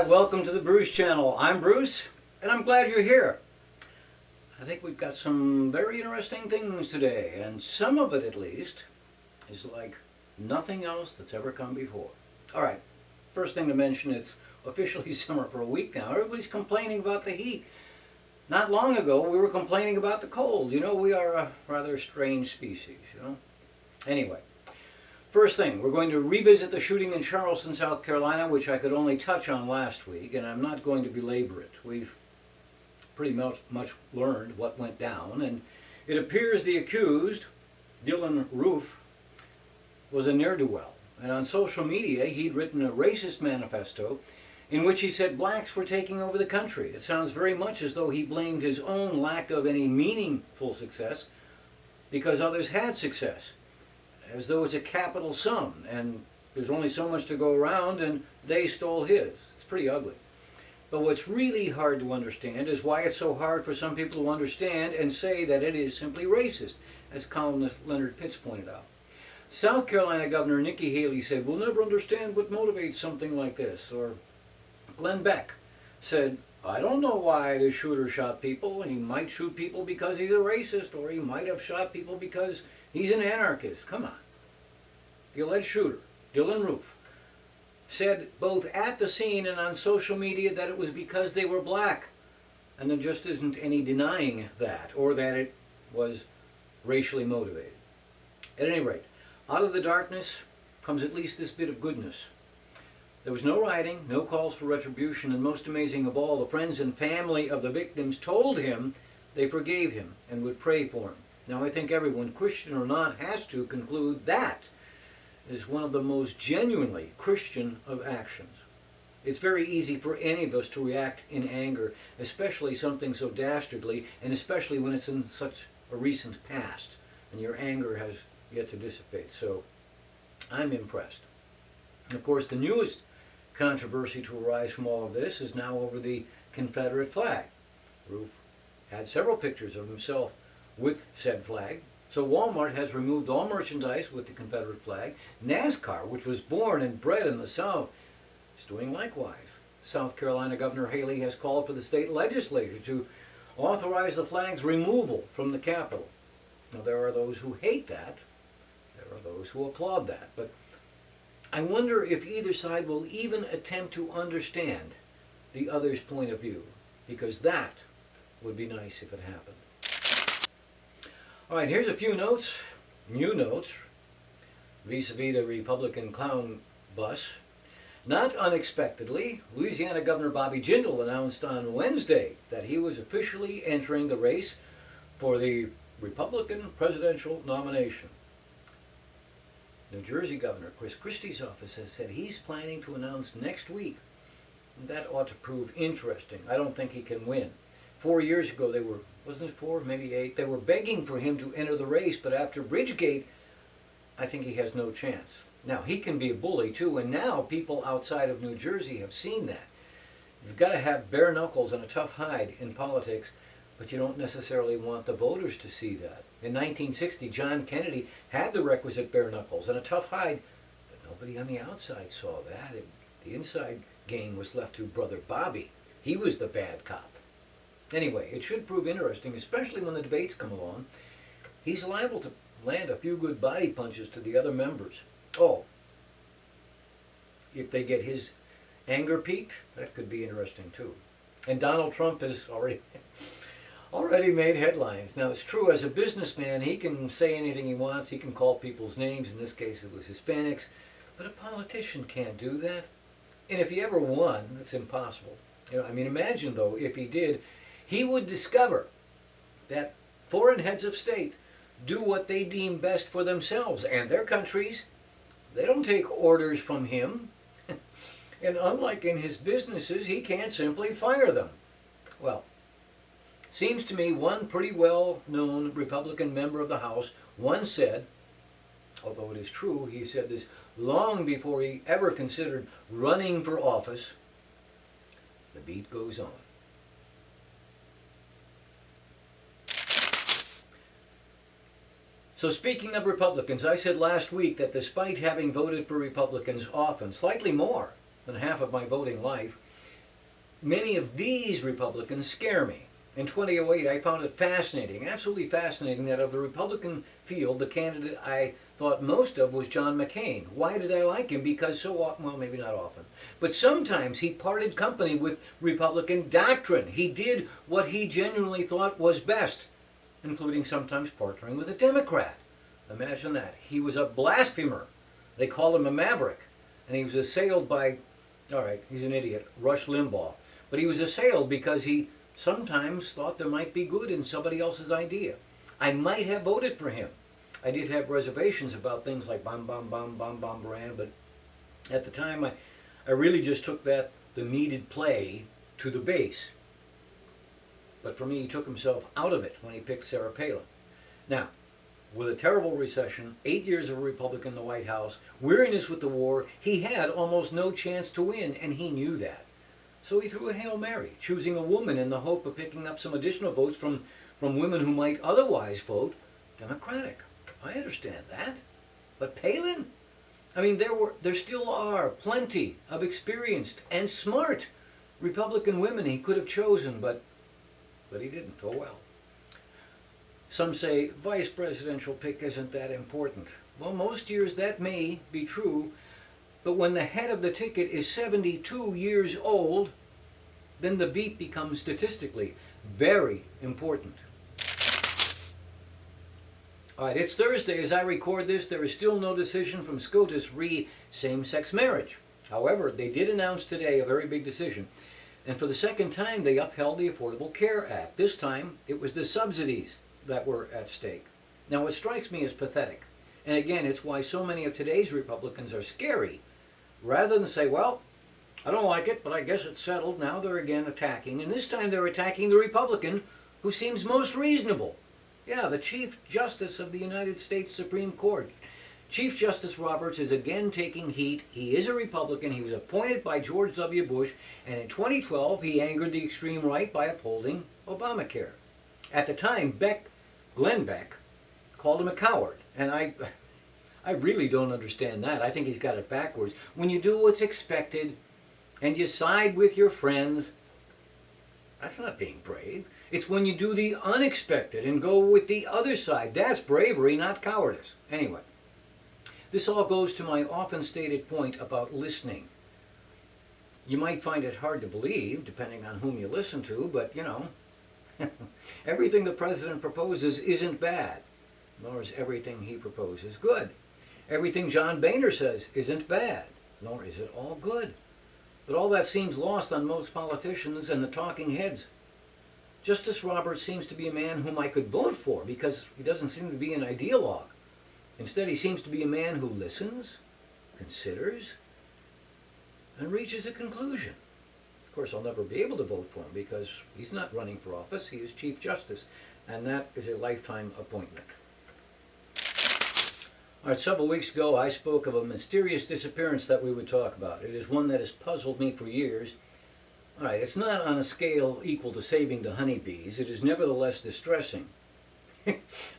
Alright, welcome to the Bruce Channel. I'm Bruce, and I'm glad you're here. I think we've got some very interesting things today, and some of it at least is like nothing else that's ever come before. Alright, first thing to mention, it's officially summer for a week now. Everybody's complaining about the heat. Not long ago, we were complaining about the cold. You know, we are a rather strange species, you know. Anyway, first thing, we're going to revisit the shooting in Charleston, South Carolina, which I could only touch on last week, and I'm not going to belabor it. We've pretty much learned what went down, and it appears the accused, Dylann Roof, was a ne'er-do-well. And on social media, he'd written a racist manifesto in which he said blacks were taking over the country. It sounds very much as though he blamed his own lack of any meaningful success because others had success, as though it's a capital sum, and there's only so much to go around, and they stole his. It's pretty ugly. But what's really hard to understand is why it's so hard for some people to understand and say that it is simply racist, as columnist Leonard Pitts pointed out. South Carolina Governor Nikki Haley said, "We'll never understand what motivates something like this." Or Glenn Beck said, "I don't know why the shooter shot people. He might shoot people because he's a racist, or he might have shot people because he's an anarchist." Come on. The alleged shooter, Dylann Roof, said both at the scene and on social media that it was because they were black. And there just isn't any denying that, or that it was racially motivated. At any rate, out of the darkness comes at least this bit of goodness. There was no rioting, no calls for retribution, and most amazing of all, the friends and family of the victims told him they forgave him and would pray for him. Now I think everyone, Christian or not, has to conclude that is one of the most genuinely Christian of actions. It's very easy for any of us to react in anger, especially something so dastardly, and especially when it's in such a recent past, and your anger has yet to dissipate. So I'm impressed. And of course, the newest controversy to arise from all of this is now over the Confederate flag. Roof had several pictures of himself with said flag. So Walmart has removed all merchandise with the Confederate flag. NASCAR, which was born and bred in the South, is doing likewise. South Carolina Governor Haley has called for the state legislature to authorize the flag's removal from the Capitol. Now there are those who hate that. There are those who applaud that. But I wonder if either side will even attempt to understand the other's point of view, because that would be nice if it happened. All right, here's a few notes, new notes, vis-a-vis the Republican clown bus. Not unexpectedly, Louisiana Governor Bobby Jindal announced on Wednesday that he was officially entering the race for the Republican presidential nomination. New Jersey Governor Chris Christie's office has said he's planning to announce next week. And that ought to prove interesting. I don't think he can win. 4 years ago they were, wasn't it 4, maybe 8, they were begging for him to enter the race, but after Bridgegate, I think he has no chance. Now, he can be a bully too, and now people outside of New Jersey have seen that. You've got to have bare knuckles and a tough hide in politics, but you don't necessarily want the voters to see that. In 1960, John Kennedy had the requisite bare knuckles and a tough hide, but nobody on the outside saw that. The inside game was left to Brother Bobby. He was the bad cop. Anyway, it should prove interesting, especially when the debates come along. He's liable to land a few good body punches to the other members. Oh, if they get his anger peaked, that could be interesting too. And Donald Trump has already made headlines. Now, it's true, as a businessman, he can say anything he wants. He can call people's names. In this case, it was Hispanics. But a politician can't do that. And if he ever won, it's impossible. You know, I mean, imagine, though, if he did, he would discover that foreign heads of state do what they deem best for themselves and their countries. They don't take orders from him. And unlike in his businesses, he can't simply fire them. Well, seems to me one pretty well-known Republican member of the House once said, although it is true, he said this long before he ever considered running for office, the beat goes on. So speaking of Republicans, I said last week that despite having voted for Republicans often, slightly more than half of my voting life, many of these Republicans scare me. In 2008, I found it fascinating, absolutely fascinating, that of the Republican field, the candidate I thought most of was John McCain. Why did I like him? Because so often, well, maybe not often, but sometimes he parted company with Republican doctrine. He did what he genuinely thought was best, including sometimes partnering with a Democrat. Imagine that. He was a blasphemer. They called him a maverick. And he was assailed by, all right, he's an idiot, Rush Limbaugh. But he was assailed because he sometimes thought there might be good in somebody else's idea. I might have voted for him. I did have reservations about things like Bam Bam Bam Bam Bam Baran, but at the time I really just took the needed play to the base. But for me, he took himself out of it when he picked Sarah Palin. Now, with a terrible recession, 8 years of a Republican in the White House, weariness with the war, he had almost no chance to win, and he knew that. So he threw a Hail Mary, choosing a woman in the hope of picking up some additional votes from women who might otherwise vote Democratic. I understand that. But Palin? I mean, there still are plenty of experienced and smart Republican women he could have chosen, but he didn't. Oh well. Some say vice presidential pick isn't that important. Well, most years that may be true, but when the head of the ticket is 72 years old, then the beat becomes statistically very important. All right, it's Thursday. As I record this, there is still no decision from SCOTUS re same-sex marriage. However, they did announce today a very big decision. And for the second time, they upheld the Affordable Care Act. This time, it was the subsidies that were at stake. Now, it strikes me as pathetic. And again, it's why so many of today's Republicans are scary. Rather than say, well, I don't like it, but I guess it's settled, now they're again attacking. And this time they're attacking the Republican who seems most reasonable. Yeah, the Chief Justice of the United States Supreme Court. Chief Justice Roberts is again taking heat. He is a Republican. He was appointed by George W. Bush, and in 2012 he angered the extreme right by upholding Obamacare. At the time, Glenn Beck called him a coward, and I really don't understand that. I think he's got it backwards. When you do what's expected and you side with your friends, that's not being brave. It's when you do the unexpected and go with the other side. That's bravery, not cowardice. Anyway, this all goes to my often stated point about listening. You might find it hard to believe, depending on whom you listen to, but you know, everything the president proposes isn't bad, nor is everything he proposes good. Everything John Boehner says isn't bad, nor is it all good. But all that seems lost on most politicians and the talking heads. Justice Roberts seems to be a man whom I could vote for because he doesn't seem to be an ideologue. Instead, he seems to be a man who listens, considers, and reaches a conclusion. Of course, I'll never be able to vote for him because he's not running for office. He is Chief Justice, and that is a lifetime appointment. All right, several weeks ago, I spoke of a mysterious disappearance that we would talk about. It is one that has puzzled me for years. All right, it's not on a scale equal to saving the honeybees. It is nevertheless distressing.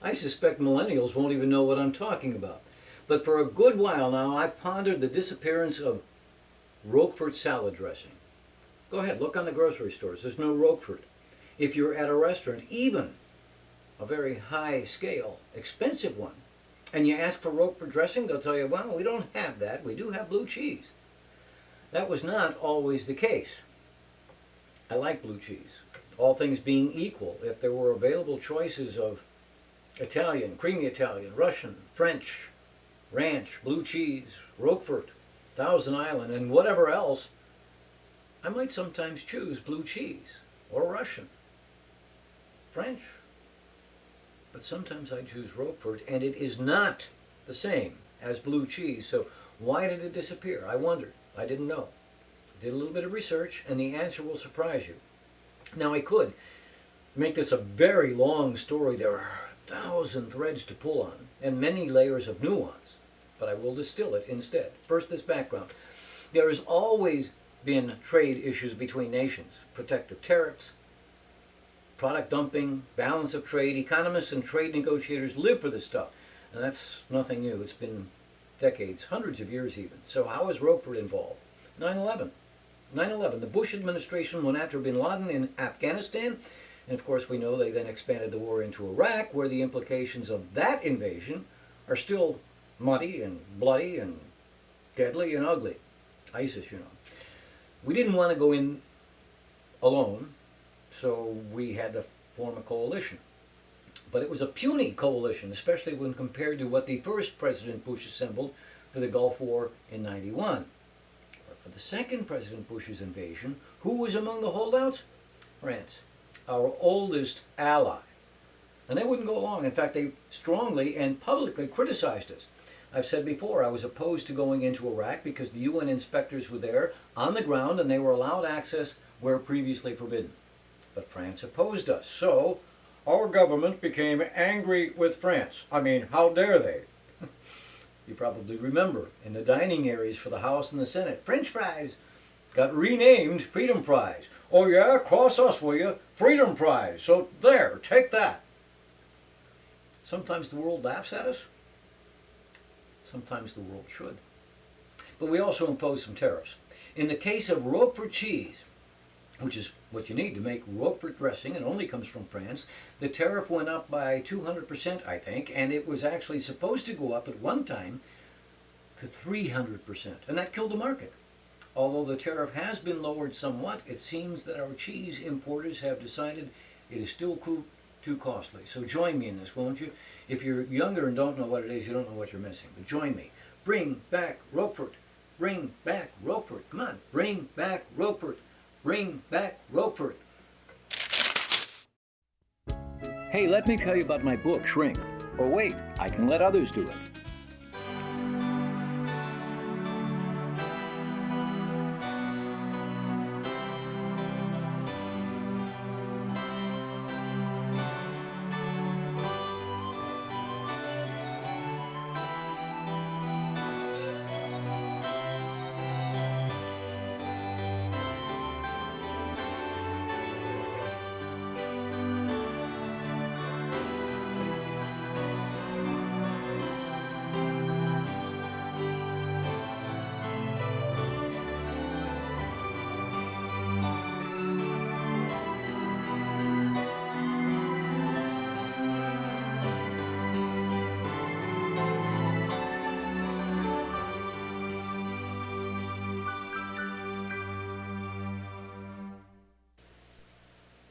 I suspect millennials won't even know what I'm talking about. But for a good while now, I pondered the disappearance of Roquefort salad dressing. Go ahead, look on the grocery stores. There's no Roquefort. If you're at a restaurant, even a very high scale, expensive one, and you ask for Roquefort dressing, they'll tell you, well, we don't have that. We do have blue cheese. That was not always the case. I like blue cheese. All things being equal, if there were available choices of Italian, creamy Italian, Russian, French, ranch, blue cheese, Roquefort, Thousand Island, and whatever else, I might sometimes choose blue cheese, or Russian, French. But sometimes I choose Roquefort, and it is not the same as blue cheese. So why did it disappear? I wondered. I didn't know. Did a little bit of research, and the answer will surprise you. Now, I could make this a very long story. There are 1,000 threads to pull on, and many layers of nuance, but I will distill it instead. First, this background. There has always been trade issues between nations, protective tariffs, product dumping, balance of trade. Economists and trade negotiators live for this stuff, and that's nothing new. It's been decades, hundreds of years even. So how is Roquefort involved? 9/11. 9/11. The Bush administration went after bin Laden in Afghanistan, and of course we know they then expanded the war into Iraq, where the implications of that invasion are still muddy and bloody and deadly and ugly. ISIS, you know. We didn't want to go in alone, so we had to form a coalition. But it was a puny coalition, especially when compared to what the first President Bush assembled for the Gulf War in '91. But for the second President Bush's invasion, who was among the holdouts? France, our oldest ally. And they wouldn't go along. In fact, they strongly and publicly criticized us. I've said before, I was opposed to going into Iraq because the UN inspectors were there on the ground and they were allowed access where previously forbidden. But France opposed us. So our government became angry with France. I mean, how dare they? You probably remember in the dining areas for the House and the Senate, French fries got renamed Freedom Fries. Oh yeah, cross us, will you? Freedom Fries. So there, take that. Sometimes the world laughs at us. Sometimes the world should. But we also impose some tariffs. In the case of Roquefort cheese, which is what you need to make Roquefort dressing, and only comes from France, the tariff went up by 200%, I think, and it was actually supposed to go up at one time to 300%, and that killed the market. Although the tariff has been lowered somewhat, it seems that our cheese importers have decided it is still too costly. So join me in this, won't you? If you're younger and don't know what it is, you don't know what you're missing. But join me. Bring back Roquefort. Bring back Roquefort. Come on. Bring back Roquefort. Bring back Roquefort. Hey, let me tell you about my book, Shrink. Or wait, I can let others do it.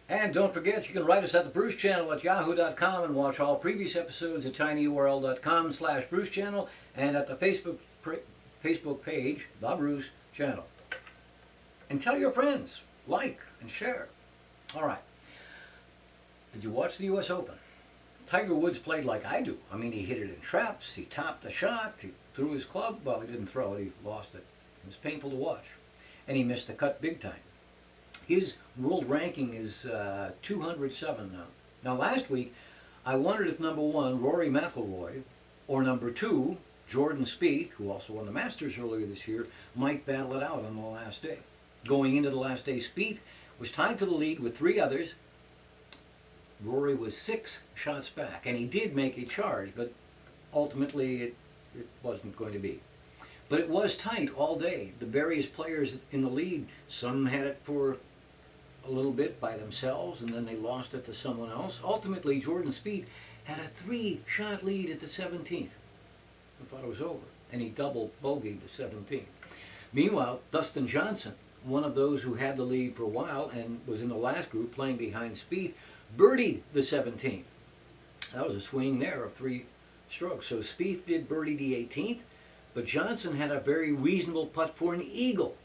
And don't forget, you can write us at the Bruce Channel at yahoo.com and watch all previous episodes at tinyurl.com/Bruce Channel and at the Facebook page, The Bruce Channel. And tell your friends, like and share. All right. Did you watch the U.S. Open? Tiger Woods played like I do. I mean, he hit it in traps, he topped a shot, he threw his club. Well, he didn't throw it, he lost it. It was painful to watch. And he missed the cut big time. His world ranking is 207 now. Now, last week, I wondered if number one, Rory McIlroy, or number two, Jordan Spieth, who also won the Masters earlier this year, might battle it out on the last day. Going into the last day, Spieth was tied for the lead with three others. Rory was 6 shots back, and he did make a charge, but ultimately it wasn't going to be. But it was tight all day. The various players in the lead, some had it for a little bit by themselves, and then they lost it to someone else. Ultimately, Jordan Spieth had a 3-shot lead at the 17th. I thought it was over, and he double bogeyed the 17th. Meanwhile, Dustin Johnson, one of those who had the lead for a while and was in the last group playing behind Spieth, birdied the 17th. That was a swing there of 3 strokes. So Spieth did birdie the 18th, but Johnson had a very reasonable putt for an eagle,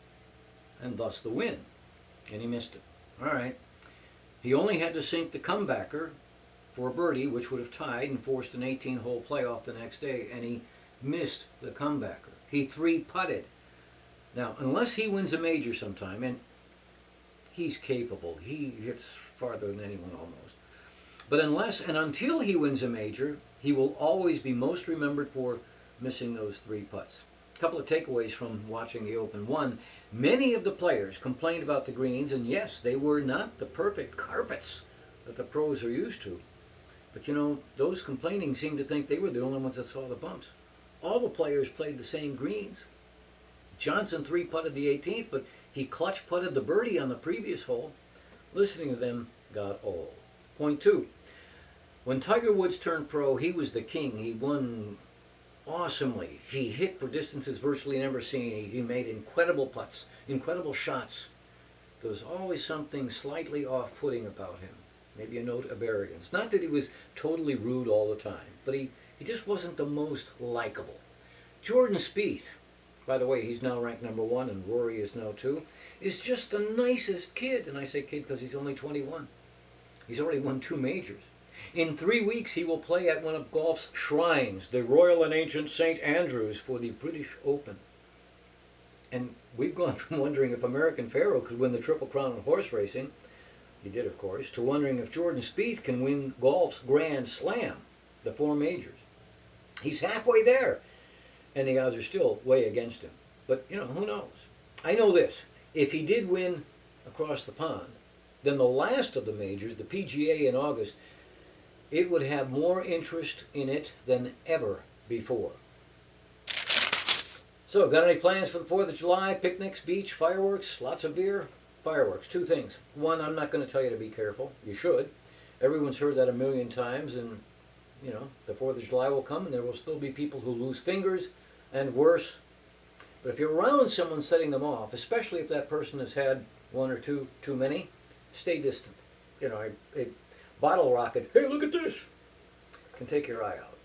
and thus the win. And he missed it. All right. He only had to sink the comebacker for a birdie, which would have tied and forced an 18-hole playoff the next day, and he missed the comebacker. He 3-putted. Now, unless he wins a major sometime, and he's capable, he hits farther than anyone almost. But unless and until he wins a major, he will always be most remembered for missing those 3 putts. A couple of takeaways from watching the Open. One, many of the players complained about the greens, and yes, they were not the perfect carpets that the pros are used to. But you know, those complaining seemed to think they were the only ones that saw the bumps. All the players played the same greens. Johnson three putted the 18th, but he clutch putted the birdie on the previous hole. Listening to them got old. Point two. When Tiger Woods turned pro, he was the king. He won awesomely. He hit for distances virtually never seen. He made incredible putts, incredible shots. There was always something slightly off-putting about him. Maybe a note of arrogance. Not that he was totally rude all the time, but he just wasn't the most likable. Jordan Spieth, by the way, he's now ranked number one, and Rory is now too, is just the nicest kid. And I say kid because he's only 21. He's already won 2 majors. In 3 weeks, he will play at one of golf's shrines, the Royal and Ancient St. Andrews, for the British Open. And we've gone from wondering if American Pharoah could win the Triple Crown in horse racing, he did of course, to wondering if Jordan Spieth can win golf's Grand Slam, the 4 majors. He's halfway there, and the odds are still way against him. But, who knows? I know this. If he did win across the pond, then the last of the majors, the PGA in August, it would have more interest in it than ever before. So, got any plans for the 4th of July? Picnics, beach, fireworks, lots of beer? Fireworks. 2 things. One, I'm not going to tell you to be careful. You should. Everyone's heard that a million times, and, the 4th of July will come, and there will still be people who lose fingers, and worse. But if you're around someone setting them off, especially if that person has had 1 or 2 too many, stay distant. A bottle rocket, hey, look at this, can take your eye out.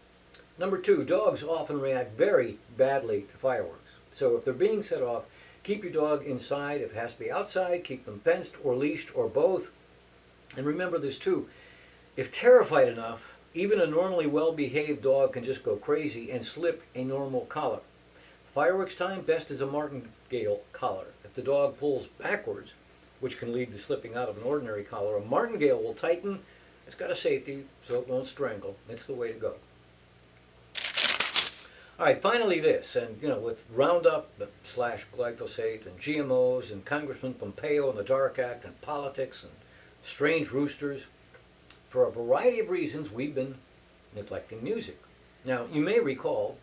Number 2, dogs often react very badly to fireworks. So if they're being set off, keep your dog inside. If it has to be outside, keep them fenced or leashed or both. And remember this too, if terrified enough, even a normally well-behaved dog can just go crazy and slip a normal collar. Fireworks time, best is a martingale collar. If the dog pulls backwards, which can lead to slipping out of an ordinary collar, a martingale will tighten. It's got a safety, so it won't strangle. It's the way to go. All right, finally this, and with Roundup / glyphosate and GMOs and Congressman Pompeo and the Dark Act and politics and strange roosters, for a variety of reasons we've been neglecting music. Now, you may recall,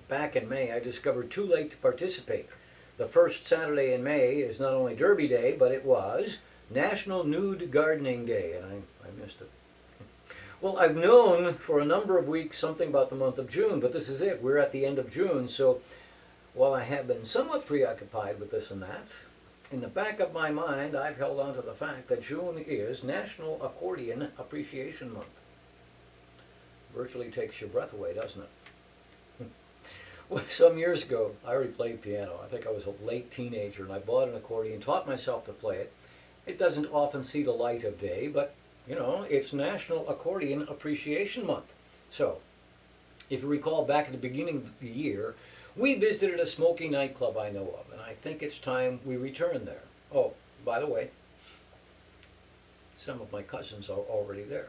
back in May I discovered too late to participate. The first Saturday in May is not only Derby Day, but it was National Nude Gardening Day, and I missed it. Well, I've known for a number of weeks something about the month of June, but this is it. We're at the end of June, so while I have been somewhat preoccupied with this and that, in the back of my mind I've held on to the fact that June is National Accordion Appreciation Month. Virtually takes your breath away, doesn't it? Well, some years ago, I already played piano. I think I was a late teenager, and I bought an accordion, taught myself to play it. It doesn't often see the light of day, but, it's National Accordion Appreciation Month. So, if you recall, back at the beginning of the year, we visited a smoky nightclub I know of, and I think it's time we return there. Oh, by the way, some of my cousins are already there.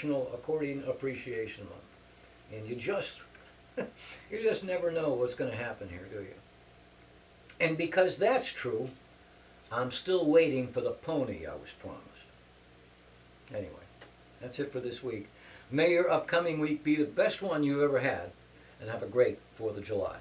National Accordion Appreciation Month. And you just never know what's going to happen here, do you? And because that's true, I'm still waiting for the pony I was promised. Anyway, that's it for this week. May your upcoming week be the best one you've ever had, and have a great 4th of July.